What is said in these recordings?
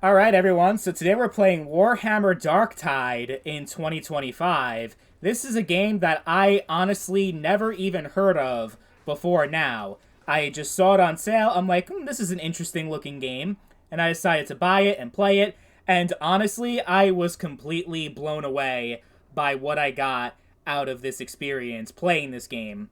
Alright everyone, so today we're playing Warhammer Darktide in 2025. This is a game that I honestly never even heard of before now. I just saw it on sale, I'm like, this is an interesting looking game, and I decided to buy it and play it, and honestly, I was completely blown away by what I got out of this experience playing this game.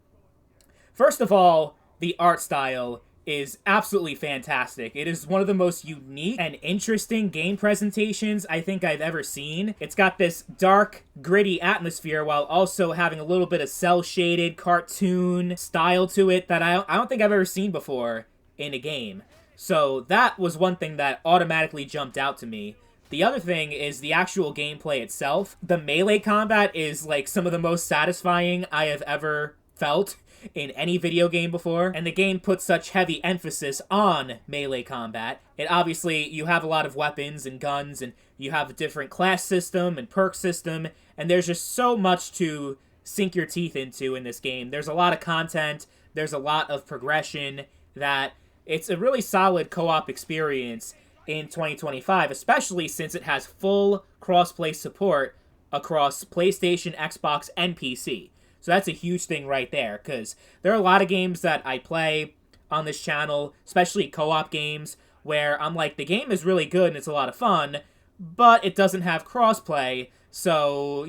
First of all, the art style is absolutely fantastic. It is one of the most unique and interesting game presentations I think I've ever seen. It's got this dark, gritty atmosphere while also having a little bit of cel-shaded cartoon style to it that I don't think I've ever seen before in a game. So that was one thing that automatically jumped out to me. The other thing is the actual gameplay itself. The melee combat is like some of the most satisfying I have ever felt in any video game before, and the game puts such heavy emphasis on melee combat. It obviously, you have a lot of weapons and guns, and you have a different class system and perk system, and there's just so much to sink your teeth into in this game. There's a lot of content, there's a lot of progression, that it's a really solid co-op experience in 2025, especially since it has full crossplay support across PlayStation, Xbox, and PC. So that's a huge thing right there, because there are a lot of games that I play on this channel, especially co-op games, where I'm like, the game is really good and it's a lot of fun, but it doesn't have crossplay, so,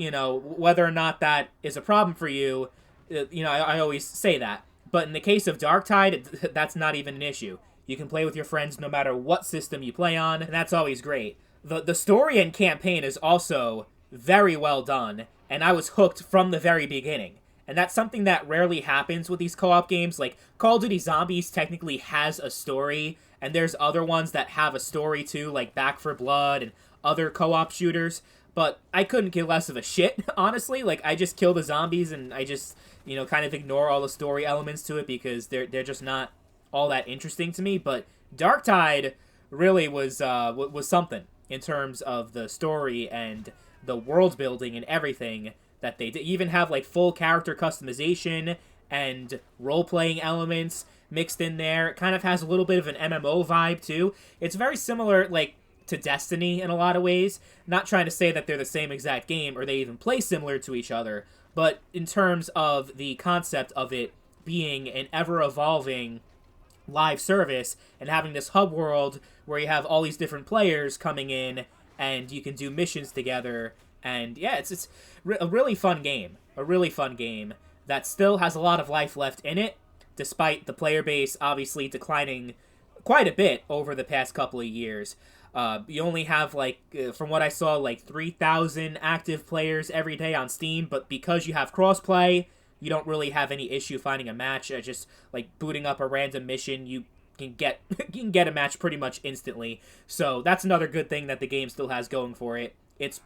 whether or not that is a problem for you, I always say that. But in the case of Darktide, that's not even an issue. You can play with your friends no matter what system you play on, and that's always great. The story and campaign is also very well done, and I was hooked from the very beginning. And that's something that rarely happens with these co-op games. Like, Call of Duty Zombies technically has a story, and there's other ones that have a story too, like Back 4 Blood and other co-op shooters. But I couldn't give less of a shit, honestly. Like, I just kill the zombies and I just, kind of ignore all the story elements to it because they're just not all that interesting to me. But Darktide really was something in terms of the story and the world building and everything that they even have like full character customization and role-playing elements mixed in there. It kind of has a little bit of an MMO vibe too. It's very similar like to Destiny in a lot of ways. Not trying to say that they're the same exact game or they even play similar to each other, but in terms of the concept of it being an ever-evolving live service and having this hub world where you have all these different players coming in and you can do missions together. And yeah, it's a really fun game. A really fun game that still has a lot of life left in it, despite the player base obviously declining quite a bit over the past couple of years. You only have, from what I saw, like 3,000 active players every day on Steam, but because you have crossplay, you don't really have any issue finding a match. Just, like, booting up a random mission, you can get you can get a match pretty much instantly. So that's another good thing that the game still has going for it. It's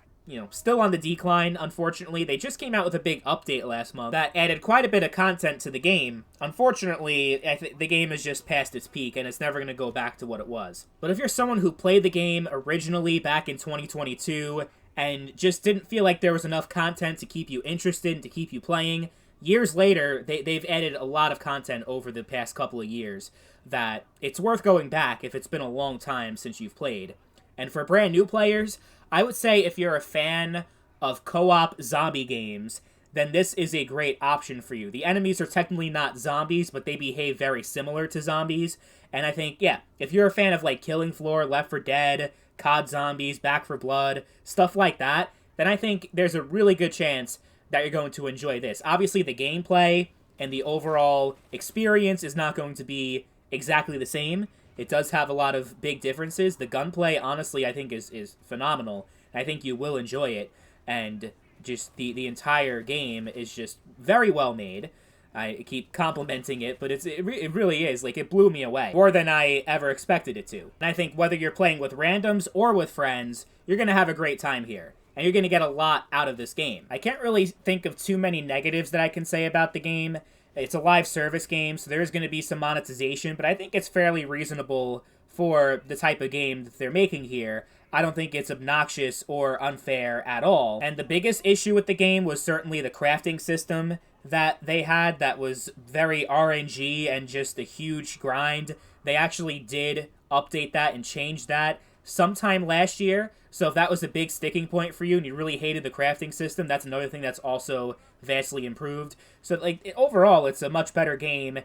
still on the decline, unfortunately. They just came out with a big update last month that added quite a bit of content to the game. Unfortunately, the game is just past its peak, and it's never going to go back to what it was. But if you're someone who played the game originally back in 2022 and just didn't feel like there was enough content to keep you interested and to keep you playing, years later, they've added a lot of content over the past couple of years that it's worth going back if it's been a long time since you've played. And for brand new players, I would say if you're a fan of co-op zombie games, then this is a great option for you. The enemies are technically not zombies, but they behave very similar to zombies. And I think, yeah, if you're a fan of like Killing Floor, Left 4 Dead, COD Zombies, Back 4 Blood, stuff like that, then I think there's a really good chance that you're going to enjoy this. Obviously, the gameplay and the overall experience is not going to be exactly the same. It does have a lot of big differences. The gunplay, honestly, I think is phenomenal. I think you will enjoy it. And just the entire game is just very well made. I keep complimenting it, but it really is. Like, it blew me away. More than I ever expected it to. And I think whether you're playing with randoms or with friends, you're going to have a great time here. And you're going to get a lot out of this game. I can't really think of too many negatives that I can say about the game. It's a live service game, so there's going to be some monetization, but I think it's fairly reasonable for the type of game that they're making here. I don't think it's obnoxious or unfair at all. And the biggest issue with the game was certainly the crafting system that they had that was very RNG and just a huge grind. They actually did update that and change that sometime last year. So if that was a big sticking point for you and you really hated the crafting system, that's another thing that's also vastly improved. So like overall, it's a much better game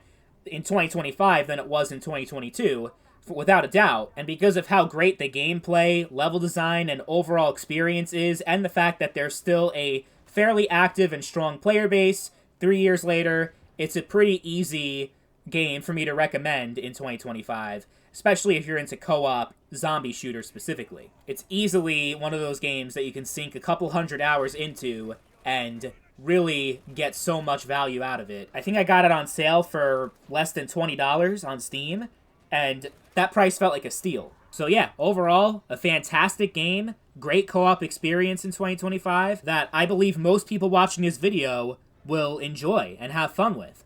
in 2025 than it was in 2022, without a doubt. And because of how great the gameplay, level design, and overall experience is, and the fact that there's still a fairly active and strong player base 3 years later, it's a pretty easy game for me to recommend in 2025, especially if you're into co-op zombie shooters specifically. It's easily one of those games that you can sink a couple hundred hours into and really get so much value out of it. I think I got it on sale for less than $20 on Steam, and that price felt like a steal. So yeah, overall, a fantastic game, great co-op experience in 2025 that I believe most people watching this video will enjoy and have fun with.